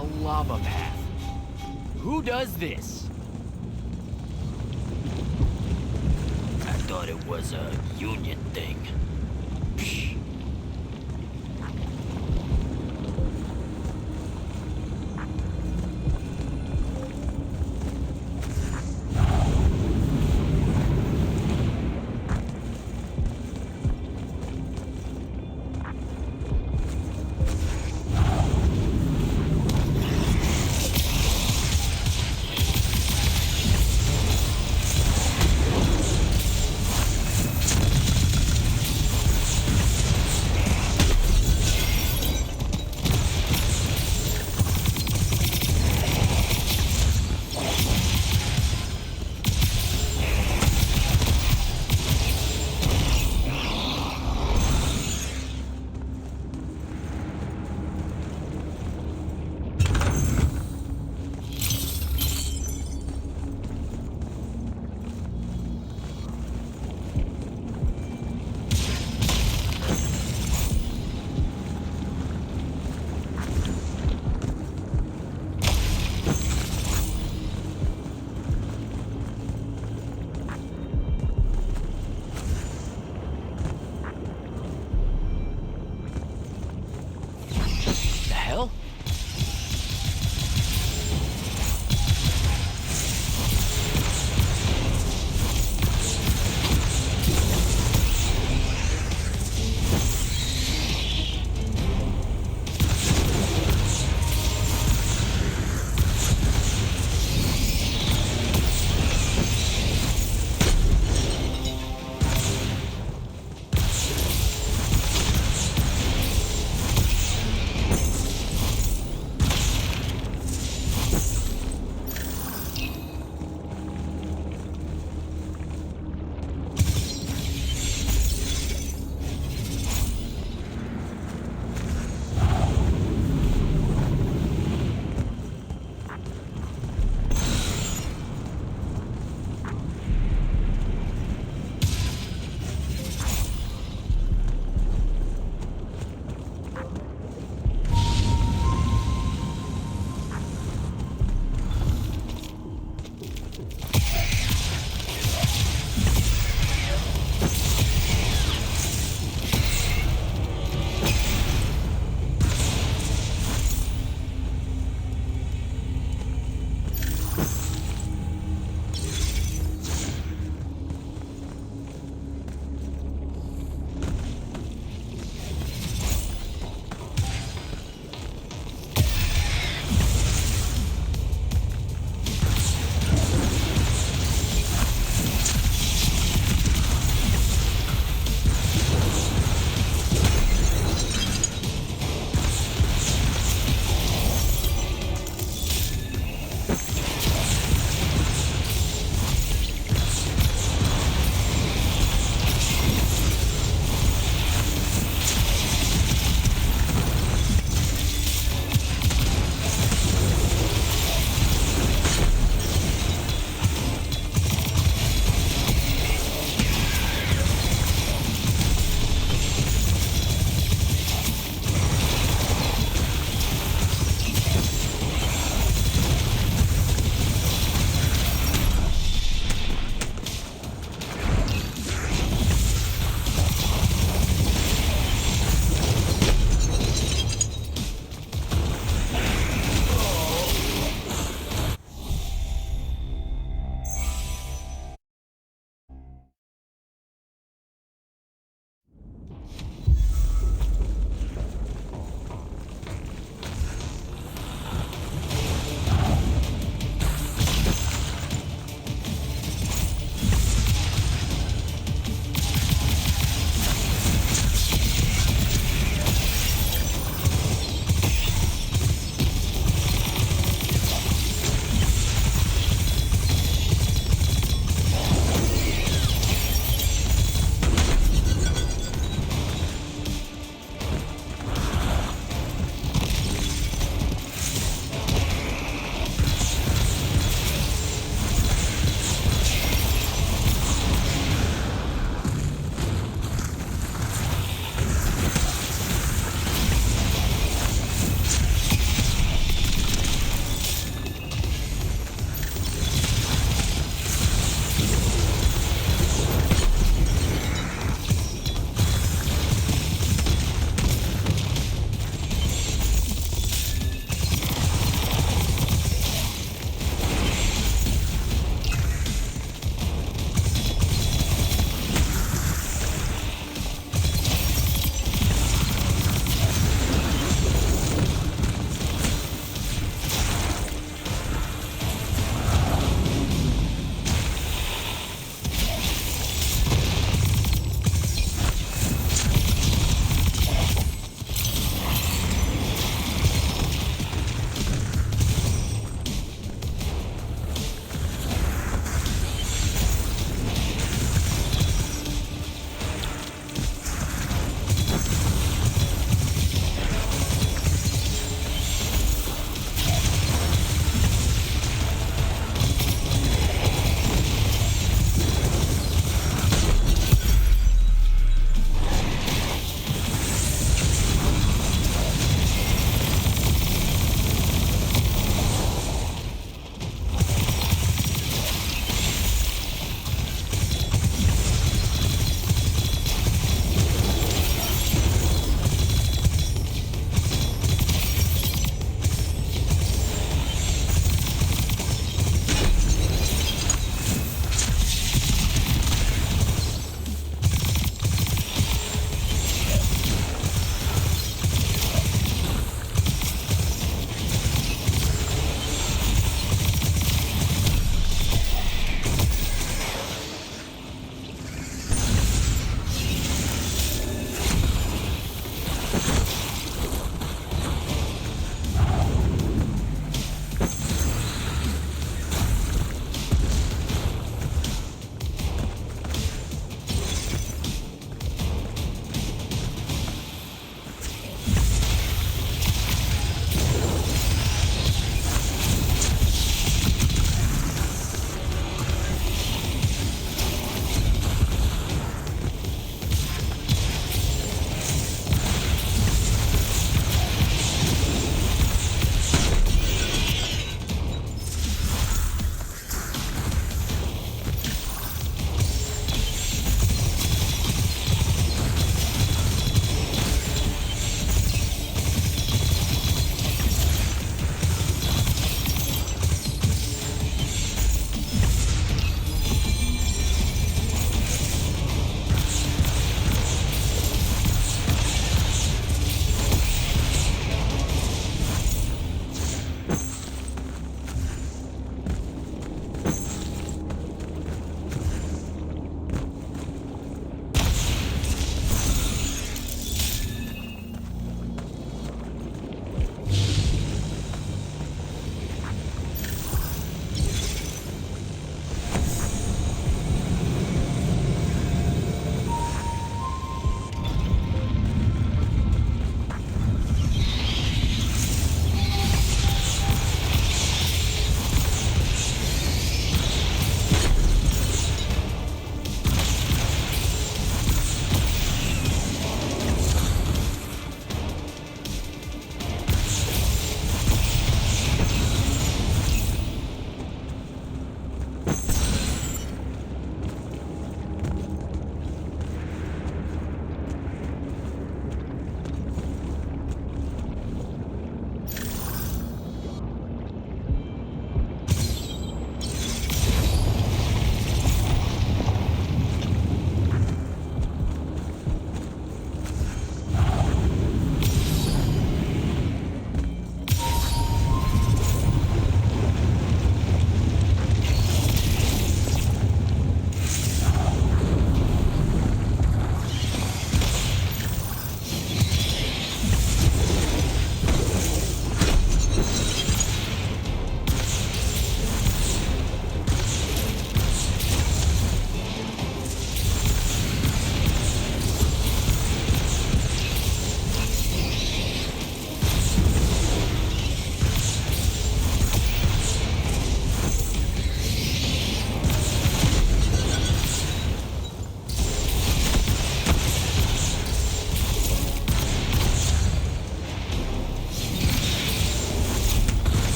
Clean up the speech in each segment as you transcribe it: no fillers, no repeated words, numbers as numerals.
A lava path. Who does this? I thought it was a union thing. Psh. The hell?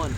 one.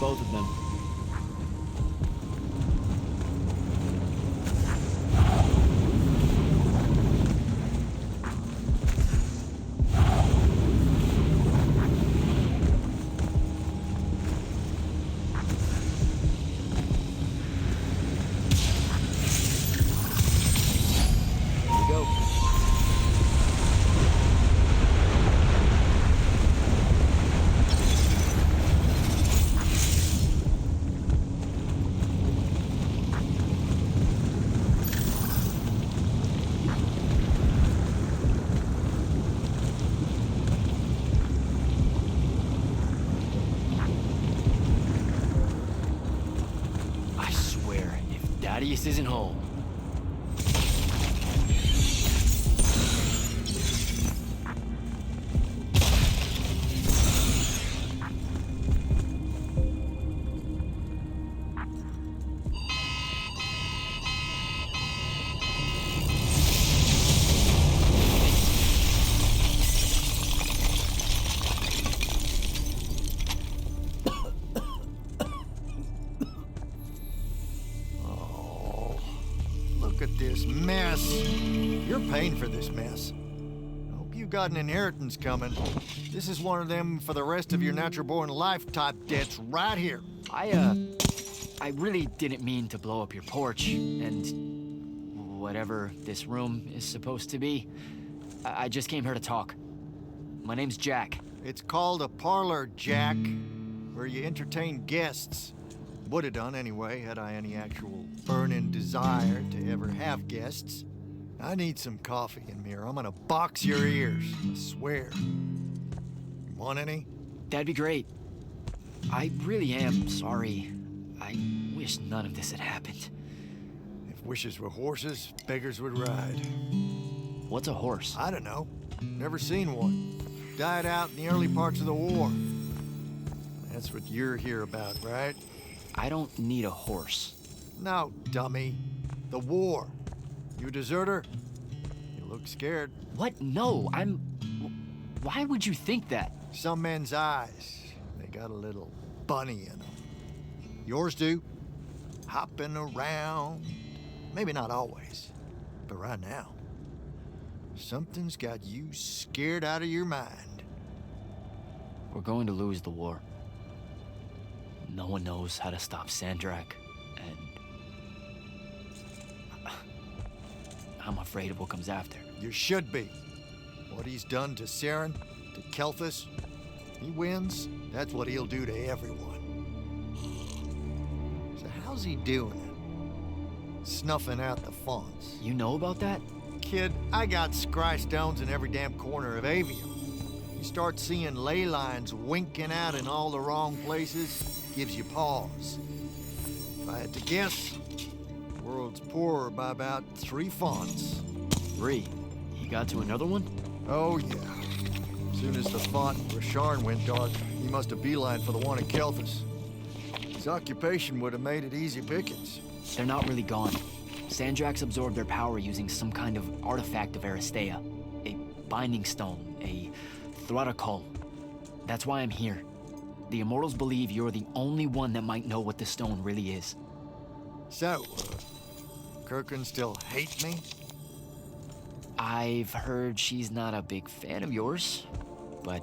Both of them. Here we go. Thaddeus isn't home. Look at this mess. You're paying for this mess. Hope you got an inheritance coming. This is one of them for the rest of your natural-born life type debts right here. I really didn't mean to blow up your porch, and whatever this room is supposed to be. I just came here to talk. My name's Jack. It's called a parlor, Jack, where you entertain guests. Would have done anyway, had I any actual burning desire to ever have guests. I need some coffee in me, or I'm gonna box your ears. I swear. You want any? That'd be great. I really am sorry. I wish none of this had happened. If wishes were horses, beggars would ride. What's a horse? I don't know. Never seen one. Died out in the early parts of the war. That's what you're here about, right? I don't need a horse. No, dummy. The war. You a deserter? You look scared. What? No, I'm... Why would you think that? Some men's eyes, they got a little bunny in them. Yours do. Hopping around. Maybe not always, but right now. Something's got you scared out of your mind. We're going to lose the war. No one knows how to stop Sandrak, and... I'm afraid of what comes after. You should be. What he's done to Saren, to Kelthus, he wins, that's what he'll do to everyone. So how's he doing it? Snuffing out the fonts. You know about that? Kid, I got scry stones in every damn corner of AVEUM. You start seeing ley lines winking out in all the wrong places, gives you pause. If I had to guess, the world's poorer by about 3 fonts. 3. He got to another one? Oh, yeah. As soon as the font in Rasharn went dark, he must have beelined for the one in Kelthus. His occupation would have made it easy pickings. They're not really gone. Sandrax absorbed their power using some kind of artifact of Aristea. A binding stone, a thruticol. That's why I'm here. The Immortals believe you're the only one that might know what the stone really is. So, Kirkin still hate me? I've heard she's not a big fan of yours, but,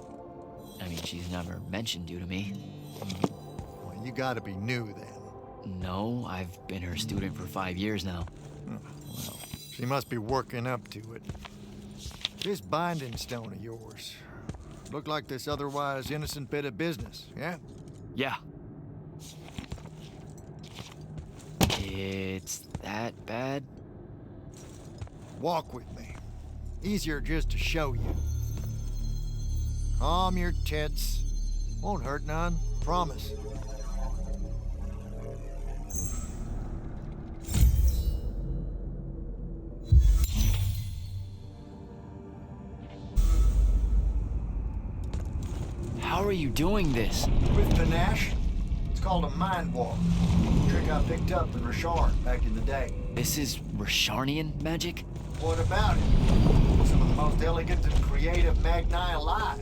I mean, she's never mentioned you to me. Well, you gotta be new then. No, I've been her student for 5 years now. Well, she must be working up to it. This binding stone of yours, look like this otherwise innocent bit of business, yeah? Yeah. It's that bad? Walk with me. Easier just to show you. Calm your tits. Won't hurt none, promise. How are you doing this? With panache, it's called a mind walk. Trick I picked up in Rasharn back in the day. This is Rasharnian magic? What about it? Some of the most elegant and creative Magni alive.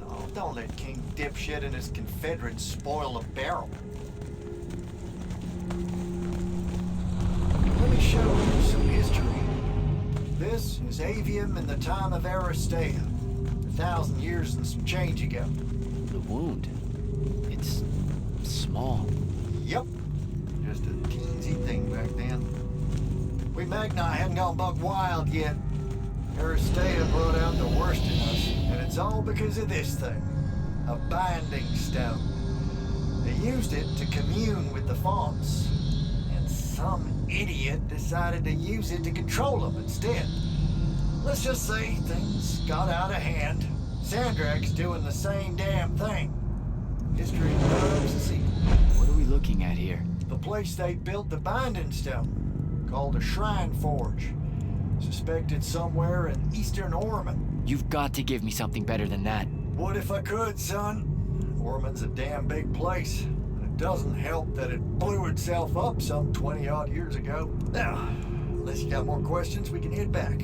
No, don't let King Dipshit and his Confederates spoil the barrel. Let me show you some history. This is AVEUM in the time of Aristea. 1,000 years and some change ago. The wound. It's small. Yep. Just a teensy thing back then. We Magni hadn't gone buck wild yet. Aristea brought out the worst in us, and it's all because of this thing. A binding stone. They used it to commune with the fonts, and some idiot decided to use it to control them instead. Let's just say things got out of hand. Sandrak's doing the same damn thing. History loves a sequel. What are we looking at here? The place they built the binding stone, called a shrine forge. Suspected somewhere in eastern Orman. You've got to give me something better than that. What if I could, son? Orman's a damn big place. And it doesn't help that it blew itself up some 20-odd years ago. Now, unless you got more questions, we can head back.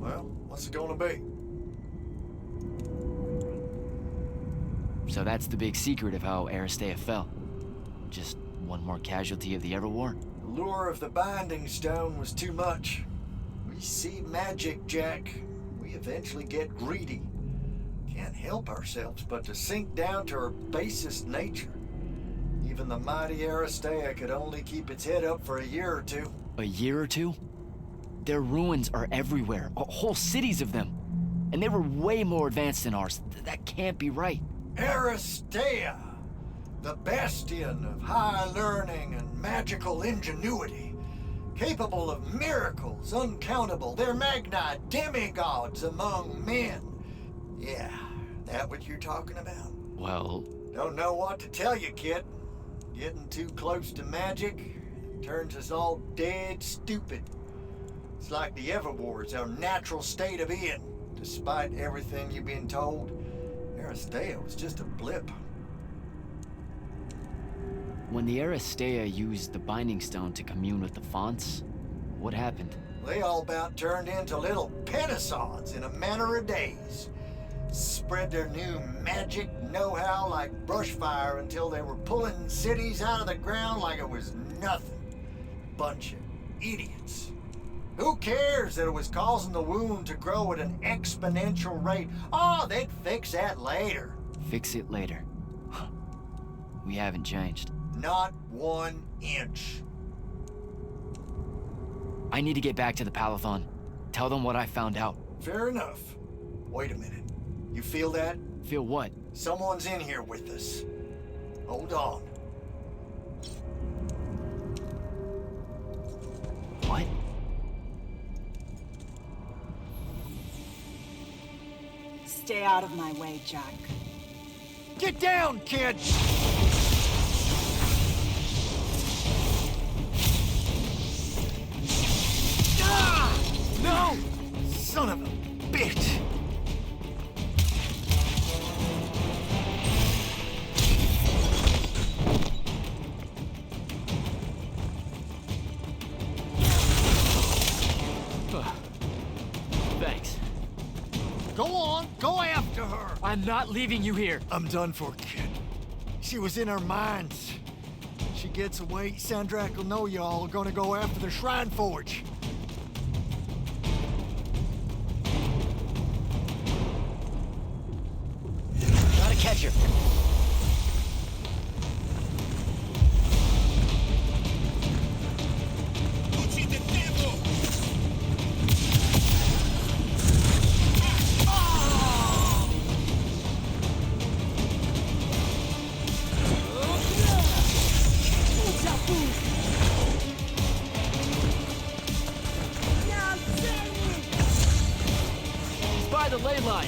Well, what's it gonna be? So that's the big secret of how Aristea fell. Just one more casualty of the Everwar? The lure of the binding stone was too much. We see magic, Jack. We eventually get greedy. Can't help ourselves but to sink down to our basest nature. Even the mighty Aristea could only keep its head up for a year or two. A year or two? Their ruins are everywhere, whole cities of them. And they were way more advanced than ours. That can't be right. Aristea! The bastion of high learning and magical ingenuity. Capable of miracles uncountable. They're Magni demigods among men. Yeah, that what you're talking about? Well, Don't know what to tell you, kid. Getting too close to magic turns us all dead stupid. It's like the Everwards, our natural state of being. Despite everything you've been told, Aristea was just a blip. when the Aristea used the Binding Stone to commune with the fonts, what happened? They all about turned into little pentisons in a matter of days. Spread their new magic know-how like brushfire until they were pulling cities out of the ground like it was nothing. Bunch of idiots. Who cares that it was causing the wound to grow at an exponential rate? Oh, they'd fix that later. Fix it later. We haven't changed. Not 1 inch. I need to get back to the Palathon. Tell them what I found out. Fair enough. Wait a minute. You feel that? Feel what? Someone's in here with us. Hold on. What? Stay out of my way, Jack. Get down, kid! Ah! No! Son of a bitch! Thanks. Go on, go after her! I'm not leaving you here. I'm done for, kid. She was in our minds. She gets away, Sandrak will know y'all are gonna go after the Shrine Forge. Gotta catch her. By the ley line.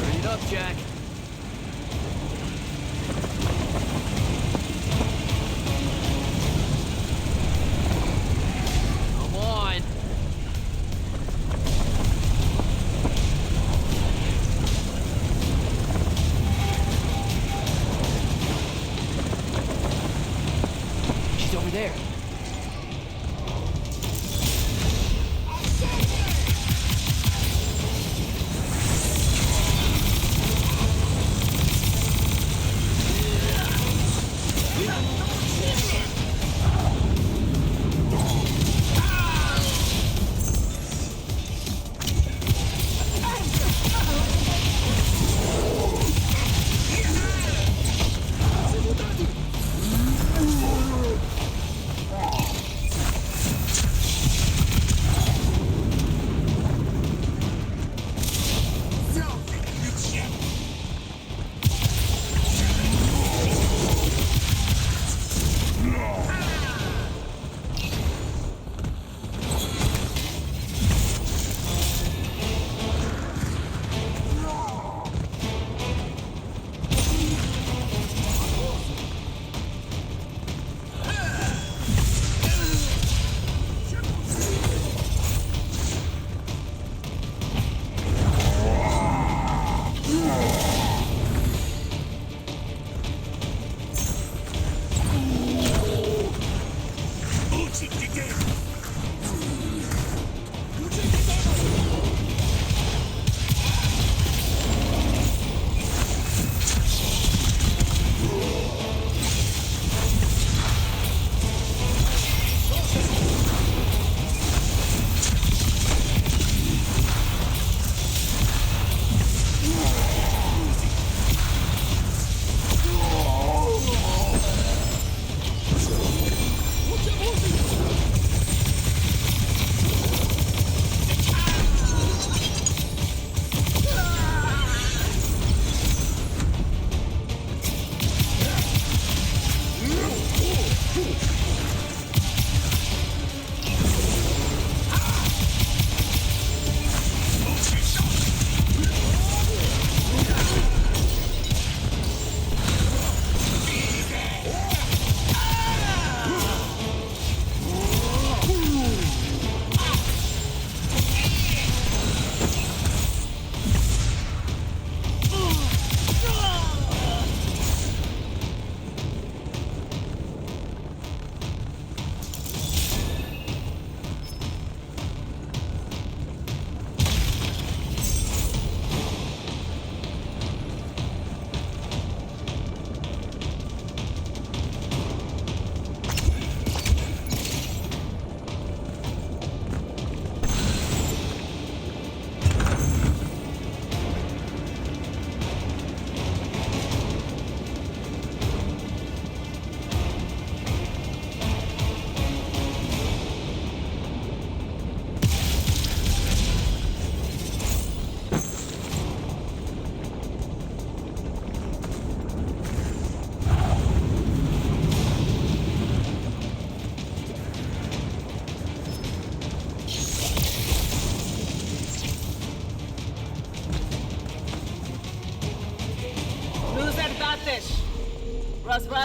Hurry it up, Jack. Come on. She's over there.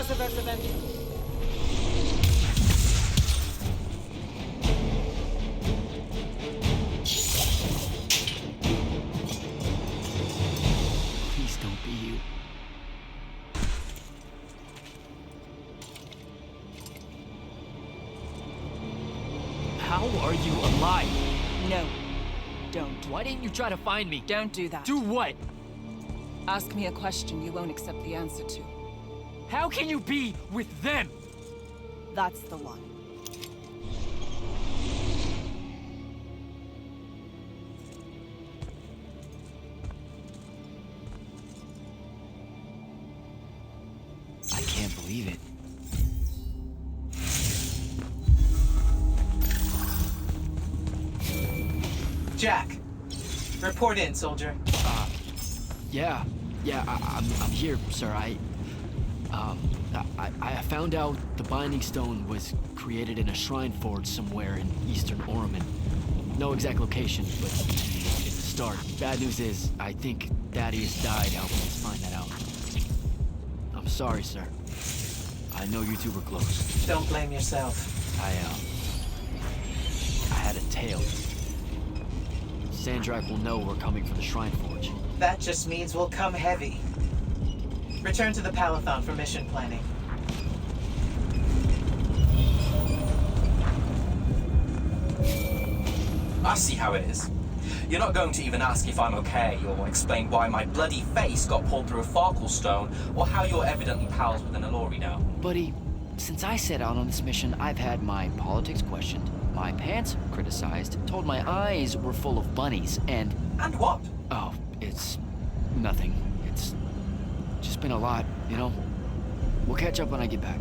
Please don't be you. How are you alive? No, don't. Why didn't you try to find me? Don't do that. Do what? Ask me a question you won't accept the answer to. How can you be with them? That's the one. I can't believe it. Jack, report in, soldier. Yeah, I'm here, sir. I found out the Binding Stone was created in a shrine forge somewhere in eastern Orman. No exact location, but it's a start. Bad news is, I think Thaddeus died helping us find that out. I'm sorry, sir. I know you two were close. Don't blame yourself. I had a tail. Sandrak will know we're coming for the shrine forge. That just means we'll come heavy. Return to the Palathon for mission planning. I see how it is. You're not going to even ask if I'm okay, or explain why my bloody face got pulled through a Farkle stone, or how you're evidently pals with an Alori now. Buddy, since I set out on this mission, I've had my politics questioned, my pants criticized, told my eyes were full of bunnies, and... And what? Oh, it's... nothing. It's just been a lot, you know? We'll catch up when I get back.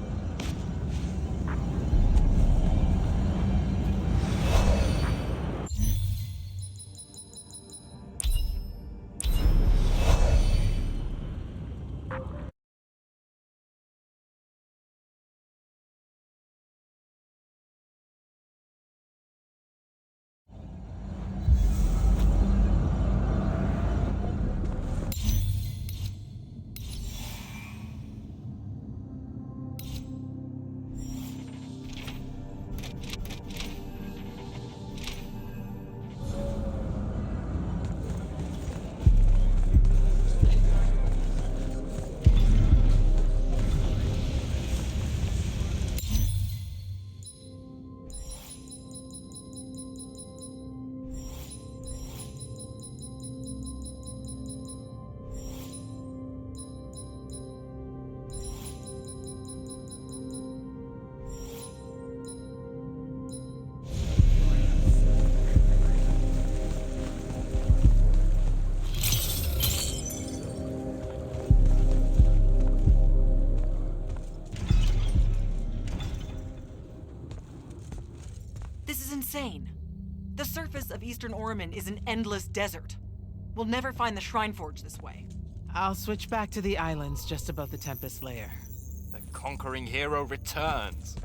Insane. The surface of Eastern Orman is an endless desert. We'll never find the Shrine Forge this way. I'll switch back to the islands just above the Tempest Lair. The conquering hero returns.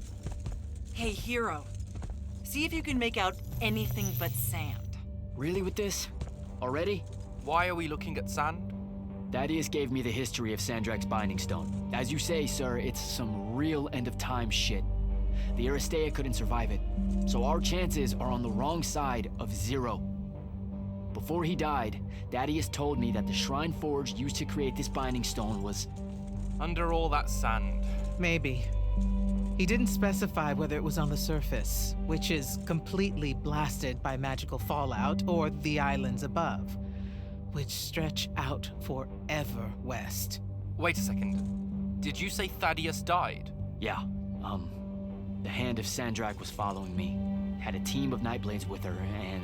Hey, hero. See if you can make out anything but sand. Really with this? Already? Why are we looking at sand? Thaddeus gave me the history of Sandrak's Binding Stone. As you say, sir, it's some real end-of-time shit. The Aristea couldn't survive it, so our chances are on the wrong side of 0. Before he died, Thaddeus told me that the Shrine Forge used to create this Binding Stone was... Under all that sand. Maybe. He didn't specify whether it was on the surface, which is completely blasted by magical fallout, or the islands above, which stretch out forever west. Wait a second. Did you say Thaddeus died? Yeah, the Hand of Sandrak was following me. Had a team of Nightblades with her, and...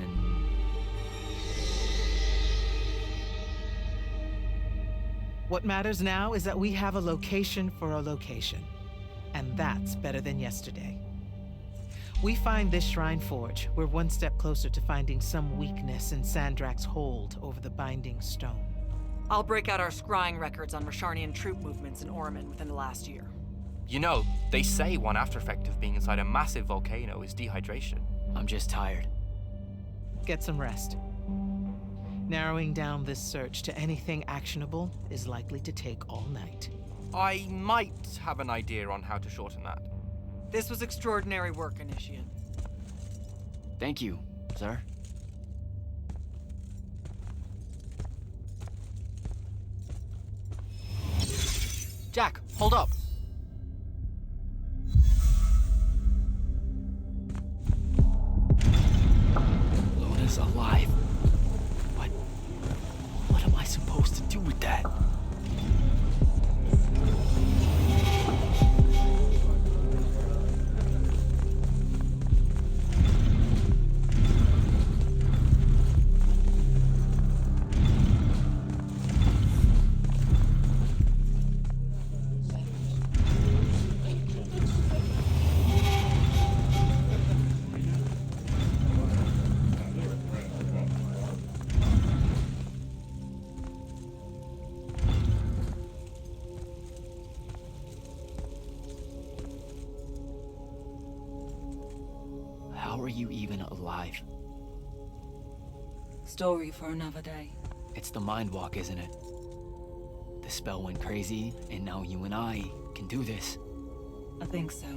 What matters now is that we have a location for a location. And that's better than yesterday. We find this Shrine Forge, we're one step closer to finding some weakness in Sandrak's hold over the Binding Stone. I'll break out our scrying records on Rasharnian troop movements in Orman within the last year. You know, they say one after effect of being inside a massive volcano is dehydration. I'm just tired. Get some rest. Narrowing down this search to anything actionable is likely to take all night. I might have an idea on how to shorten that. This was extraordinary work, Initiate. Thank you, sir. Jack, hold up. Luna's alive. What am I supposed to do with that? How are you even alive? Story for another day. It's the mind walk, isn't it? The spell went crazy, and now you and I can do this. I think so.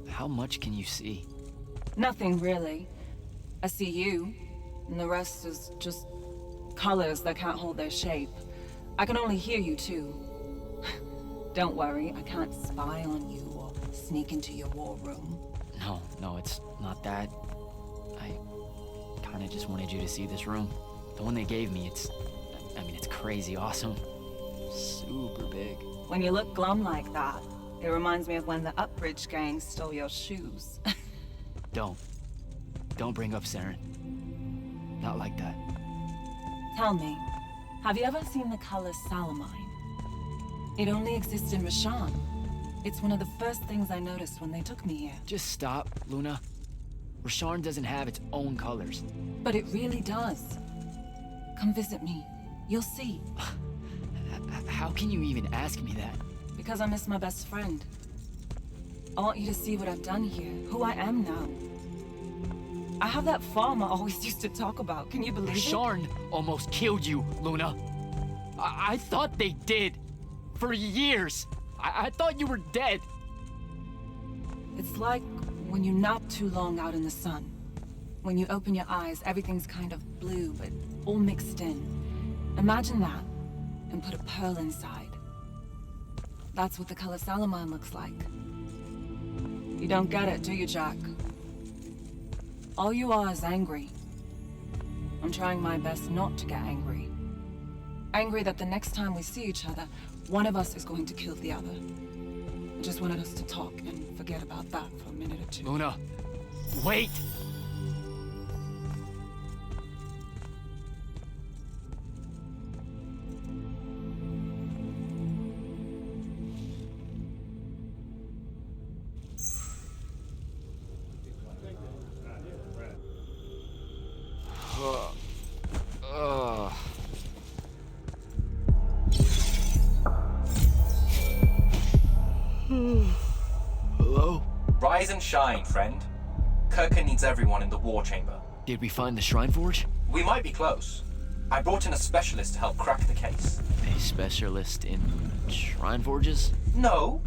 How much can you see? Nothing really. I see you, and the rest is just colors that can't hold their shape. I can only hear you too. Don't worry, I can't spy on you or sneak into your war room. No, it's not that. I kinda just wanted you to see this room. The one they gave me, it's crazy awesome. Super big. When you look glum like that, it reminds me of when the Upbridge gang stole your shoes. Don't bring up Saren. Not like that. Tell me, have you ever seen the color Salamine? It only exists in Rashan. It's one of the first things I noticed when they took me here. Just stop, Luna. Rasharn doesn't have its own colors. But it really does. Come visit me. You'll see. How can you even ask me that? Because I miss my best friend. I want you to see what I've done here, who I am now. I have that farm I always used to talk about. Can you believe it? Rasharn almost killed you, Luna. I thought they did. For years. I thought you were dead. It's like when you nap too long out in the sun. When you open your eyes, everything's kind of blue, but all mixed in. Imagine that, and put a pearl inside. That's what the color Salamine looks like. You don't get it, do you, Jack? All you are is angry. I'm trying my best not to get angry. Angry that the next time we see each other, one of us is going to kill the other. I just wanted us to talk and forget about that for a minute or two. Luna, wait! Hello? Rise and shine, friend. Kirka needs everyone in the war chamber. Did we find the Shrine Forge? We might be close. I brought in a specialist to help crack the case. A specialist in Shrine Forges? No.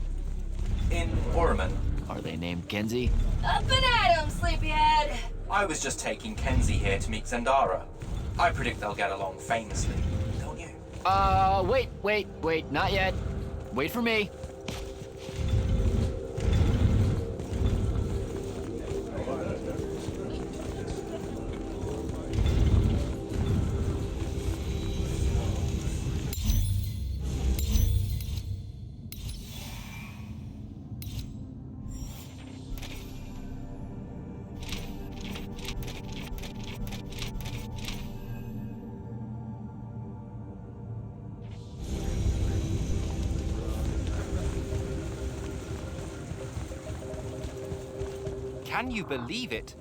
In Orman. Are they named Kenzie? Up and at 'em, sleepyhead! I was just taking Kenzie here to meet Zendara. I predict they'll get along famously, don't you? Wait, not yet. Wait for me. Can you believe it?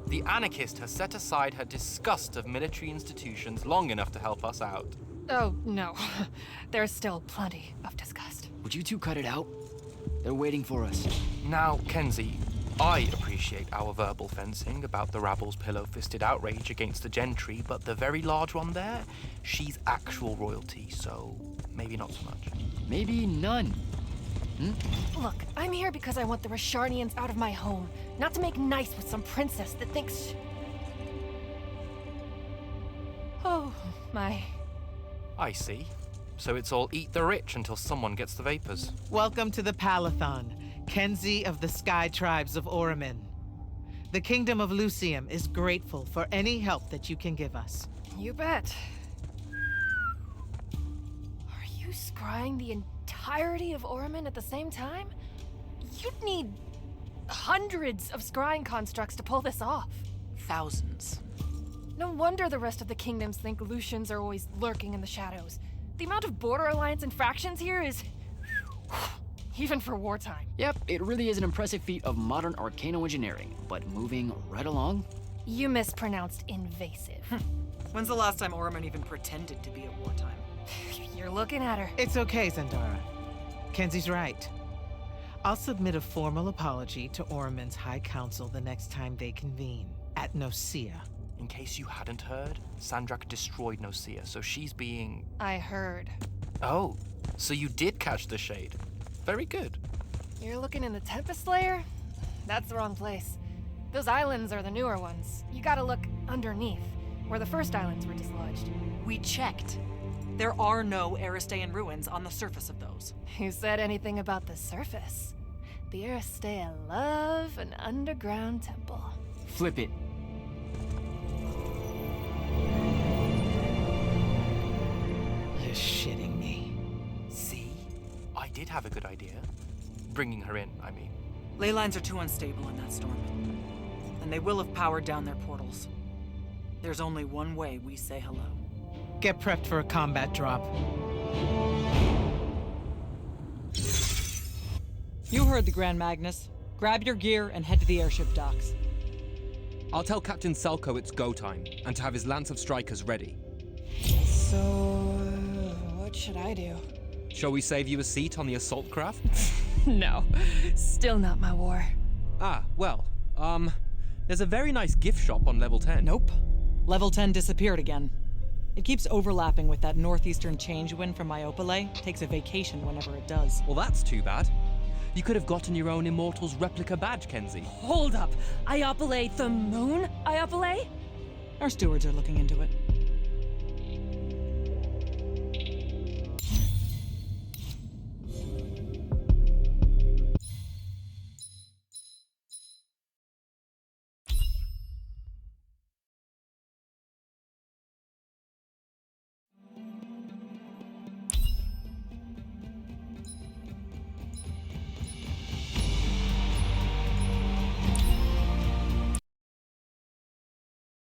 The anarchist has set aside her disgust of military institutions long enough to help us out. Oh, no. There's still plenty of disgust. Would you two cut it out? They're waiting for us. Now, Kenzie, I appreciate our verbal fencing about the rabble's pillow-fisted outrage against the gentry, but the very large one there, she's actual royalty, so maybe not so much. maybe none. Look, I'm here because I want the Rasharnians out of my home, not to make nice with some princess that thinks... Oh, my... I see. So it's all eat the rich until someone gets the vapors. Welcome to the Palathon, Kenzie of the Sky Tribes of Oramin. The Kingdom of Lucium is grateful for any help that you can give us. You bet. Are you scrying the entirety of Oramin at the same time? You'd need hundreds of scrying constructs to pull this off. Thousands. No wonder the rest of the kingdoms think Lucians are always lurking in the shadows. The amount of border alliance infractions here is... even for wartime. Yep, it really is an impressive feat of modern arcano engineering, but moving right along. You mispronounced invasive. When's the last time Orman even pretended to be at wartime? You're looking at her. It's okay, Zendara. Kenzie's right. I'll submit a formal apology to Oramin's High Council the next time they convene, at Nosea. In case you hadn't heard, Sandrak destroyed Nosea, so she's being... I heard. Oh, so you did catch the shade. Very good. You're looking in the Tempest layer? That's the wrong place. Those islands are the newer ones. You gotta look underneath, where the first islands were dislodged. We checked. There are no Aristean ruins on the surface of those. Who said anything about the surface? The Aristea love an underground temple. Flip it. You're shitting me. See? I did have a good idea. Bringing her in, I mean. Ley lines are too unstable in that storm. And they will have powered down their portals. There's only one way we say hello. Get prepped for a combat drop. You heard the Grand Magnus. Grab your gear and head to the airship docks. I'll tell Captain Selko it's go time, and to have his Lance of Strikers ready. So, what should I do? Shall we save you a seat on the assault craft? No, still not my war. Ah, well, there's a very nice gift shop on level 10. Nope. Level 10 disappeared again. It keeps overlapping with that northeastern change wind from Iopale. Takes a vacation whenever it does. Well, that's too bad. You could have gotten your own Immortals replica badge, Kenzie. Hold up! Iopale, the moon? Iopale? Our stewards are looking into it.